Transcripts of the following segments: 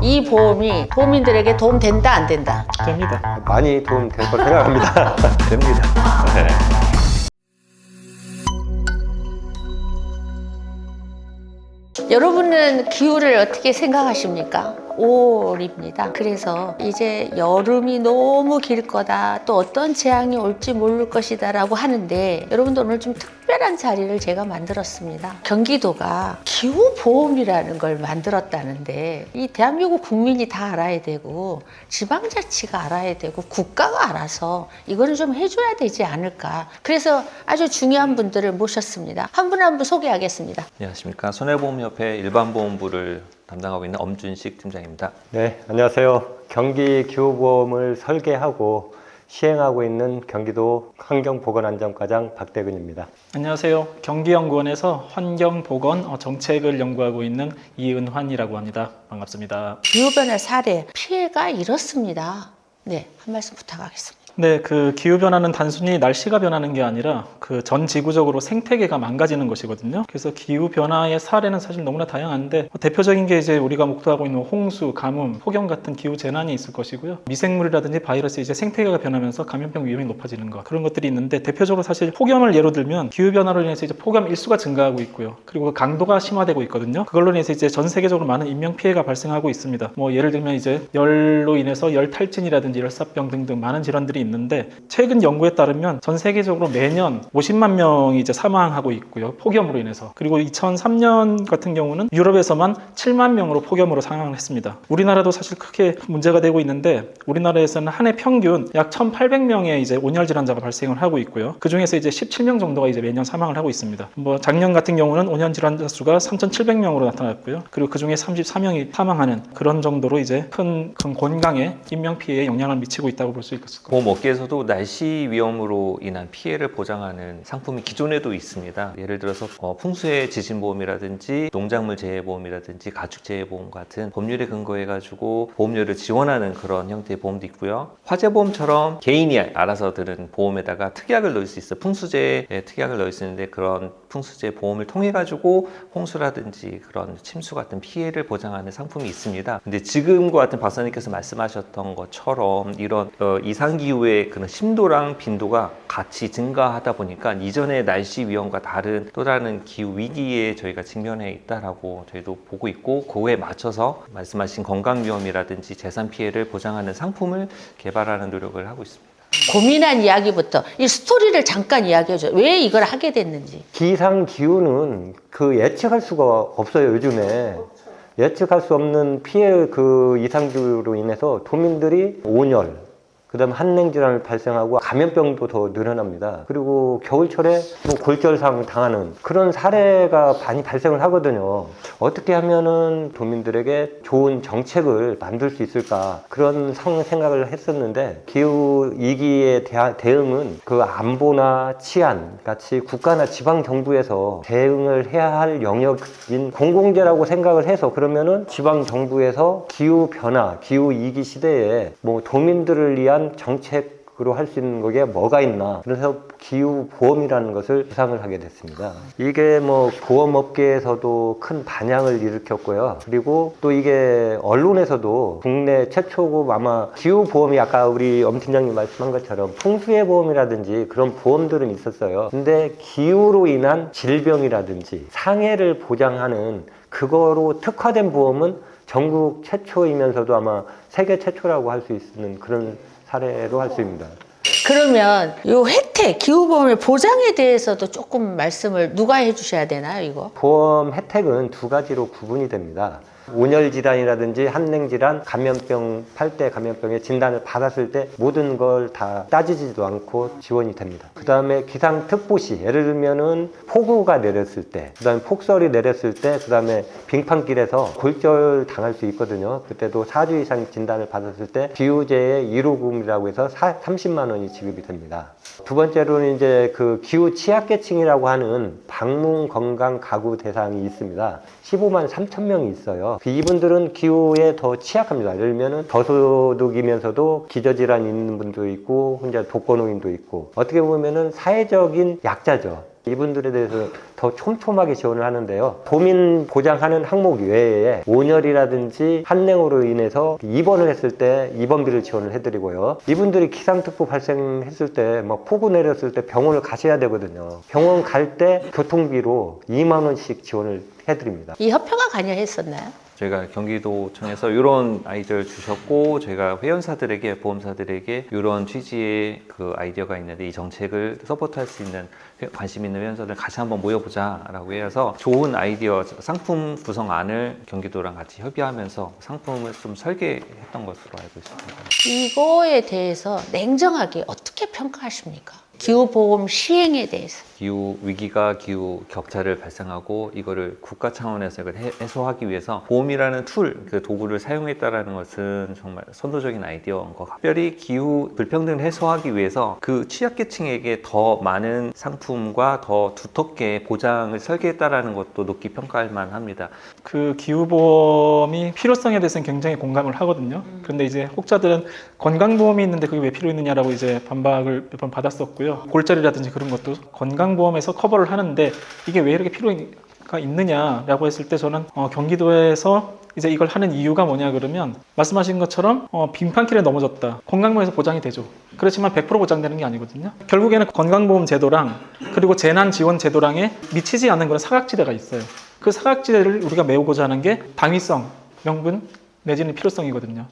이 보험이 도민들에게 도움 된다 안 된다? 됩니다. 많이 도움 될 거 생각합니다. 됩니다. 네. 여러분은 기후를 어떻게 생각하십니까? 5월입니다. 그래서 이제 여름이 너무 길 거다, 또 어떤 재앙이 올지 모를 것이다 라고 하는데, 여러분들 오늘 좀 특별한 자리를 제가 만들었습니다. 경기도가 기후보험이라는 걸 만들었다는데, 이 대한민국 국민이 다 알아야 되고 지방자치가 알아야 되고 국가가 알아서 이거는 좀 해줘야 되지 않을까. 그래서 아주 중요한 분들을 모셨습니다. 한 분 한 분 소개하겠습니다. 안녕하십니까. 손해보험협회 일반보험부를 담당하고 있는 엄준식 팀장입니다. 네, 안녕하세요. 경기 기후보험을 설계하고 시행하고 있는 경기도 환경보건안전과장 박대근입니다. 안녕하세요. 경기연구원에서 환경보건 정책을 연구하고 있는 이은환이라고 합니다. 반갑습니다. 기후변화 사례, 피해가 이렇습니다. 네, 한 말씀 부탁하겠습니다. 네, 그 기후변화는 단순히 날씨가 변하는 게 아니라 그 전 지구적으로 생태계가 망가지는 것이거든요. 그래서 기후변화의 사례는 사실 너무나 다양한데, 대표적인 게 이제 우리가 목도하고 있는 홍수, 가뭄, 폭염 같은 기후 재난이 있을 것이고요. 미생물이라든지 바이러스, 이제 생태계가 변하면서 감염병 위험이 높아지는 것, 그런 것들이 있는데, 대표적으로 사실 폭염을 예로 들면 기후변화로 인해서 이제 폭염 일수가 증가하고 있고요. 그리고 그 강도가 심화되고 있거든요. 그걸로 인해서 이제 전 세계적으로 많은 인명 피해가 발생하고 있습니다. 뭐 예를 들면 이제 열로 인해서 열 탈진이라든지 열사병 등등 많은 질환들이 있는데, 최근 연구에 따르면 전 세계적으로 매년 50만 명이 이제 사망하고 있고요. 폭염으로 인해서. 그리고 2003년 같은 경우는 유럽에서만 7만 명으로 폭염으로 사망을 했습니다. 우리나라도 사실 크게 문제가 되고 있는데, 우리나라에서는 한 해 평균 약 1,800명의 이제 온열 질환자가 발생을 하고 있고요. 그 중에서 이제 17명 정도가 이제 매년 사망을 하고 있습니다. 뭐 작년 같은 경우는 온열 질환자 수가 3,700명으로 나타났고요. 그리고 그 중에 34명이 사망하는 그런 정도로 이제 큰 건강에 인명 피해에 영향을 미치고 있다고 볼 수 있을 겁니다. 보험업계에서도 날씨 위험으로 인한 피해를 보장하는 상품이 기존에도 있습니다. 예를 들어서 풍수의 지진보험이라든지 농작물 재해보험이라든지 가축재해보험 같은 법률에 근거해가지고 보험료를 지원하는 그런 형태의 보험도 있고요. 화재보험처럼 개인이 알아서 드는 보험에다가 특약을 넣을 수 있어요. 풍수재에 특약을 넣을 수 있는데, 그런 풍수재 보험을 통해가지고 홍수라든지 그런 침수 같은 피해를 보장하는 상품이 있습니다. 근데 지금과 같은 박사님께서 말씀하셨던 것처럼 이런 이상기후의 그런 심도랑 빈도가 같이 증가하다 보니까 이전의 날씨 위험과 다른 또 다른 기후 위기에 저희가 직면해 있다라고 저희도 보고 있고, 그거에 맞춰서 말씀하신 건강 위험이라든지 재산 피해를 보장하는 상품을 개발하는 노력을 하고 있습니다. 고민한 이야기부터 이 스토리를 잠깐 이야기해줘요. 왜 이걸 하게 됐는지. 기상기후는 그 예측할 수가 없어요, 요즘에. 예측할 수 없는 피해 그 이상기후로 인해서 도민들이 온열, 그 다음 한냉질환을 발생하고 감염병도 더 늘어납니다. 그리고 겨울철에 뭐 골절상 당하는 그런 사례가 많이 발생을 하거든요. 어떻게 하면은 도민들에게 좋은 정책을 만들 수 있을까, 그런 생각을 했었는데, 기후 위기에 대응은 그 안보나 치안 같이 국가나 지방 정부에서 대응을 해야 할 영역인 공공재라고 생각을 해서, 그러면은 지방 정부에서 기후 변화, 기후 위기 시대에 뭐 도민들을 위한 정책으로 할 수 있는 게 뭐가 있나, 그래서 기후보험이라는 것을 구상을 하게 됐습니다. 이게 뭐 보험업계에서도 큰 반향을 일으켰고요. 그리고 또 이게 언론에서도 국내 최초고, 아마 기후보험이 아까 우리 엄 팀장님 말씀한 것처럼 풍수해 보험이라든지 그런 보험들은 있었어요. 근데 기후로 인한 질병이라든지 상해를 보장하는 그거로 특화된 보험은 전국 최초이면서도 아마 세계 최초라고 할 수 있는 그런 사례로 할 수 있습니다. 그러면 이 혜택, 기후보험의 보장에 대해서도 조금 말씀을 누가 해주셔야 되나요, 이거? 보험 혜택은 두 가지로 구분이 됩니다. 온열 질환이라든지 한냉 질환, 감염병, 8대 감염병의 진단을 받았을 때 모든 걸 다 따지지도 않고 지원이 됩니다. 그 다음에 기상특보 시, 예를 들면은 폭우가 내렸을 때, 그 다음에 폭설이 내렸을 때, 그 다음에 빙판길에서 골절 당할 수 있거든요. 그때도 4주 이상 진단을 받았을 때 기후재해 1호금이라고 해서 30만 원이 지급이 됩니다. 두 번째로는 이제 그 기후 취약계층이라고 하는 방문 건강 가구 대상이 있습니다. 15만 3천 명이 있어요. 이분들은 기후에 더 취약합니다. 예를 들면 저소득이면서도 기저질환이 있는 분도 있고, 혼자 독거노인도 있고, 어떻게 보면은 사회적인 약자죠. 이분들에 대해서 더 촘촘하게 지원을 하는데요. 도민 보장하는 항목 외에 온열이라든지 한냉으로 인해서 입원을 했을 때 입원비를 지원을 해드리고요. 이분들이 기상특보 발생했을 때 막 폭우 내렸을 때 병원을 가셔야 되거든요. 병원 갈 때 교통비로 2만 원씩 지원을 해드립니다. 이 협회가 관여했었나요? 저희가 경기도청에서 이런 아이디어를 주셨고 저희가 회원사들에게 보험사들에게 이런 취지의 그 아이디어가 있는데 이 정책을 서포트할 수 있는 관심 있는 회원사들 같이 한번 모여보자라고 해서 좋은 아이디어 상품 구성안을 경기도랑 같이 협의하면서 상품을 좀 설계했던 것으로 알고 있습니다. 이거에 대해서 냉정하게 어떻게 평가하십니까? 기후보험 시행에 대해서. 기후 위기가 기후 격차를 발생하고 이거를 국가 차원에서 이걸 해소하기 위해서 보험이라는 툴, 그 도구를 사용했다라는 것은 정말 선도적인 아이디어인 것 같아요. 특별히 기후 불평등을 해소하기 위해서 그 취약계층에게 더 많은 상품과 더 두텁게 보장을 설계했다라는 것도 높이 평가할 만합니다. 그 기후보험이 필요성에 대해서는 굉장히 공감을 하거든요. 그런데 이제 혹자들은 건강보험이 있는데 그게 왜 필요했느냐라고 이제 반박을 몇 번 받았었고요. 골절이라든지 그런 것도 건강보험에서 커버를 하는데 이게 왜 이렇게 필요가 있느냐라고 했을 때 저는 경기도에서 이제 이걸 하는 이유가 뭐냐 그러면 말씀하신 것처럼 빙판길에 넘어졌다. 건강보험에서 보장이 되죠. 그렇지만 100% 보장되는 게 아니거든요. 결국에는 건강보험 제도랑 그리고 재난지원 제도랑에 미치지 않는 그런 사각지대가 있어요. 그 사각지대를 우리가 메우고자 하는 게 당위성, 명분 내지는 필요성이거든요.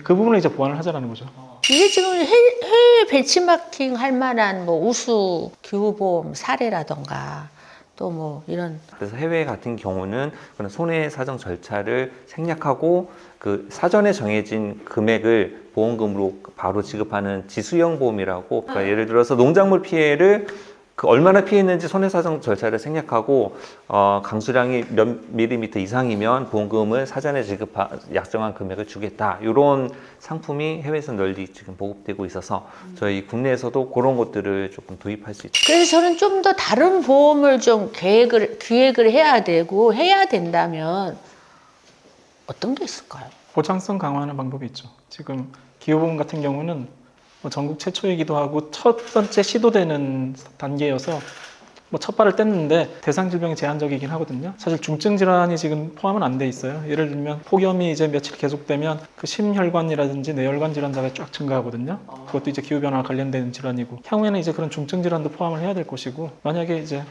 그 부분을 이제 보완을 하자는 거죠. 이게 지금 해외 벤치마킹 할 만한 뭐 우수 기후보험 사례라던가 또 뭐 이런. 그래서 해외 같은 경우는 그런 손해사정 절차를 생략하고 그 사전에 정해진 금액을 보험금으로 바로 지급하는 지수형 보험이라고, 그러니까 예를 들어서 농작물 피해를 그 얼마나 피했는지 손해사정 절차를 생략하고 강수량이 몇 밀리미터 이상이면 보험금을 사전에 약정한 금액을 주겠다. 이런 상품이 해외에서 널리 지금 보급되고 있어서 저희 국내에서도 그런 것들을 조금 도입할 수 있죠. 그래서 저는 좀 더 다른 보험을 좀 기획을 해야 되고 해야 된다면 어떤 게 있을까요? 보장성 강화하는 방법이 있죠. 지금 기후보험 같은 경우는 전국 최초이기도 하고 첫 번째 시도되는 단계여서 첫 발을 뗐는데 대상 질병이 제한적이긴 하거든요. 사실 중증 질환이 지금 포함은 안 돼 있어요. 예를 들면 폭염이 이제 며칠 계속되면 그 심혈관이라든지 뇌혈관 질환자가 쫙 증가하거든요. 그것도 이제 기후 변화와 관련된 질환이고 향후에는 이제 그런 중증 질환도 포함을 해야 될 것이고, 만약에 이제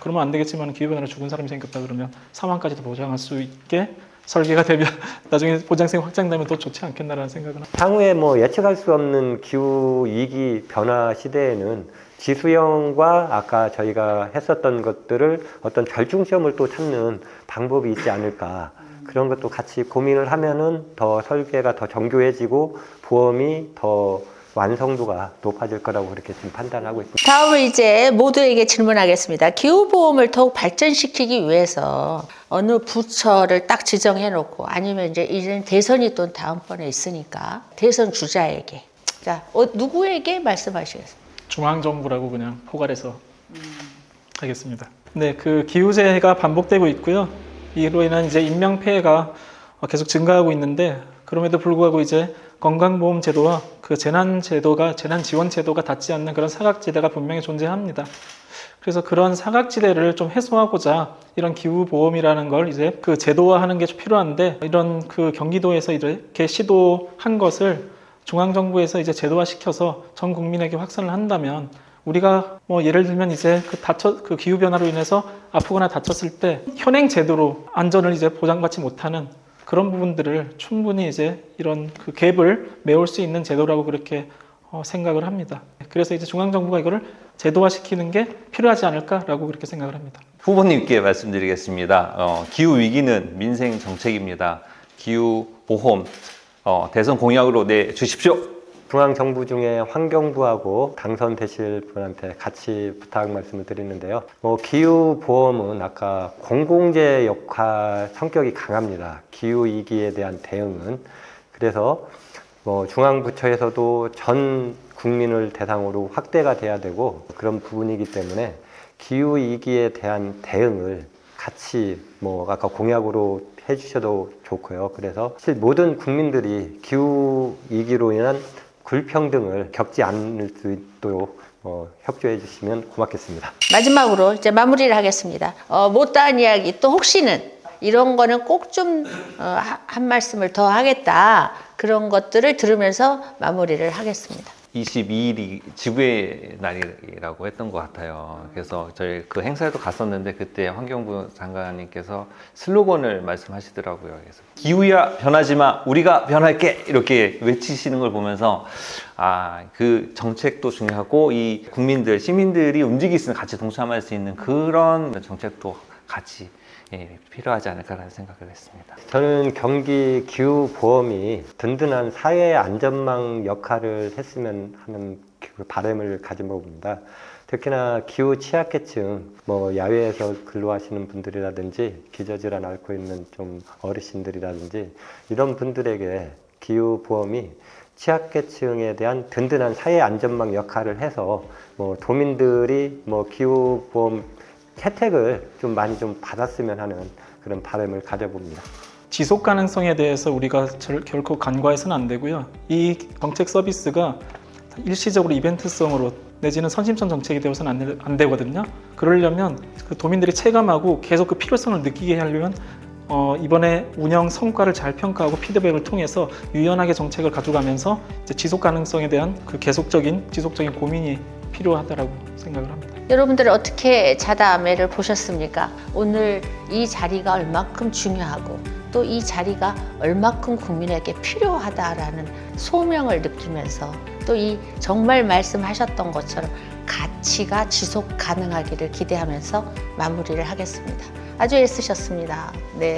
그러면 안 되겠지만 기후 변화로 죽은 사람이 생겼다 그러면 사망까지도 보장할 수 있게 설계가 되면 나중에 보장성이 확장되면 더 좋지 않겠나라는 생각은 합니다. 향후에 뭐 예측할 수 없는 기후 위기 변화 시대에는 지수형과 아까 저희가 했었던 것들을 어떤 절충점을 또 찾는 방법이 있지 않을까, 그런 것도 같이 고민을 하면은 더 설계가 더 정교해지고 보험이 더 완성도가 높아질 거라고 그렇게 지금 판단하고 있습니다. 다음은 이제 모두에게 질문하겠습니다. 기후보험을 더욱 발전시키기 위해서 어느 부처를 딱 지정해 놓고, 아니면 이제는 대선이 또 다음번에 있으니까 대선 주자에게, 자, 누구에게 말씀하시겠습니까? 중앙정부라고 그냥 포괄해서 하겠습니다. 네, 그 기후재해가 반복되고 있고요. 이로 인한 이제 인명 피해가 계속 증가하고 있는데, 그럼에도 불구하고 이제 건강보험 제도와 그 재난 지원 제도가 닿지 않는 그런 사각지대가 분명히 존재합니다. 그래서 그런 사각지대를 좀 해소하고자 이런 기후보험이라는 걸 이제 그 제도화하는 게 좀 필요한데, 이런 그 경기도에서 이렇게 시도한 것을 중앙정부에서 이제 제도화시켜서 전 국민에게 확산을 한다면, 우리가 뭐 예를 들면 이제 그 기후변화로 인해서 아프거나 다쳤을 때 현행 제도로 안전을 이제 보장받지 못하는 그런 부분들을 충분히 이제 이런 그 갭을 메울 수 있는 제도라고 그렇게 생각을 합니다. 그래서 이제 중앙정부가 이거를 제도화시키는 게 필요하지 않을까라고 그렇게 생각을 합니다. 후보님께 말씀드리겠습니다. 기후 위기는 민생 정책입니다. 기후 보험 대선 공약으로 내 주십시오. 중앙정부 중에 환경부하고 당선되실 분한테 같이 부탁 말씀을 드리는데요. 기후보험은 아까 공공재 역할 성격이 강합니다. 기후위기에 대한 대응은. 그래서 중앙부처에서도 전 국민을 대상으로 확대가 돼야 되고 그런 부분이기 때문에 기후위기에 대한 대응을 같이 아까 공약으로 해주셔도 좋고요. 그래서 사실 모든 국민들이 기후위기로 인한 불평등을 겪지 않을 수 있도록 협조해 주시면 고맙겠습니다. 마지막으로 이제 마무리를 하겠습니다. 못다한 이야기 또 혹시는 이런 거는 꼭 좀 한 말씀을 더 하겠다. 그런 것들을 들으면서 마무리를 하겠습니다. 22일이 지구의 날이라고 했던 것 같아요. 그래서 저희 그 행사에도 갔었는데 그때 환경부 장관님께서 슬로건을 말씀하시더라고요. 그래서 기후야 변하지 마, 우리가 변할게 이렇게 외치시는 걸 보면서 그 정책도 중요하고 이 국민들, 시민들이 움직일 수 있는 같이 동참할 수 있는 그런 정책도 같이 필요하지 않을까라는 생각을 했습니다. 저는 경기 기후보험이 든든한 사회 안전망 역할을 했으면 하는 그 바람을 가진 겁니다. 특히나 기후 취약계층, 야외에서 근로하시는 분들이라든지 기저질환 앓고 있는 좀 어르신들이라든지 이런 분들에게 기후보험이 취약계층에 대한 든든한 사회 안전망 역할을 해서 도민들이 기후보험 혜택을 좀 많이 좀 받았으면 하는 그런 바람을 가져봅니다. 지속 가능성에 대해서 우리가 결코 간과해서는 안 되고요. 이 정책 서비스가 일시적으로 이벤트성으로 내지는 선심성 정책이 되어서는 안 되거든요. 그러려면 그 도민들이 체감하고 계속 그 필요성을 느끼게 하려면 이번에 운영 성과를 잘 평가하고 피드백을 통해서 유연하게 정책을 가져가면서 이제 지속 가능성에 대한 그 지속적인 고민이 필요하다라고 생각을 합니다. 여러분들 어떻게 자다매를 보셨습니까? 오늘 이 자리가 얼마큼 중요하고 또 이 자리가 얼마큼 국민에게 필요하다라는 소명을 느끼면서 또 이 정말 말씀하셨던 것처럼 가치가 지속 가능하기를 기대하면서 마무리를 하겠습니다. 아주 애쓰셨습니다. 네.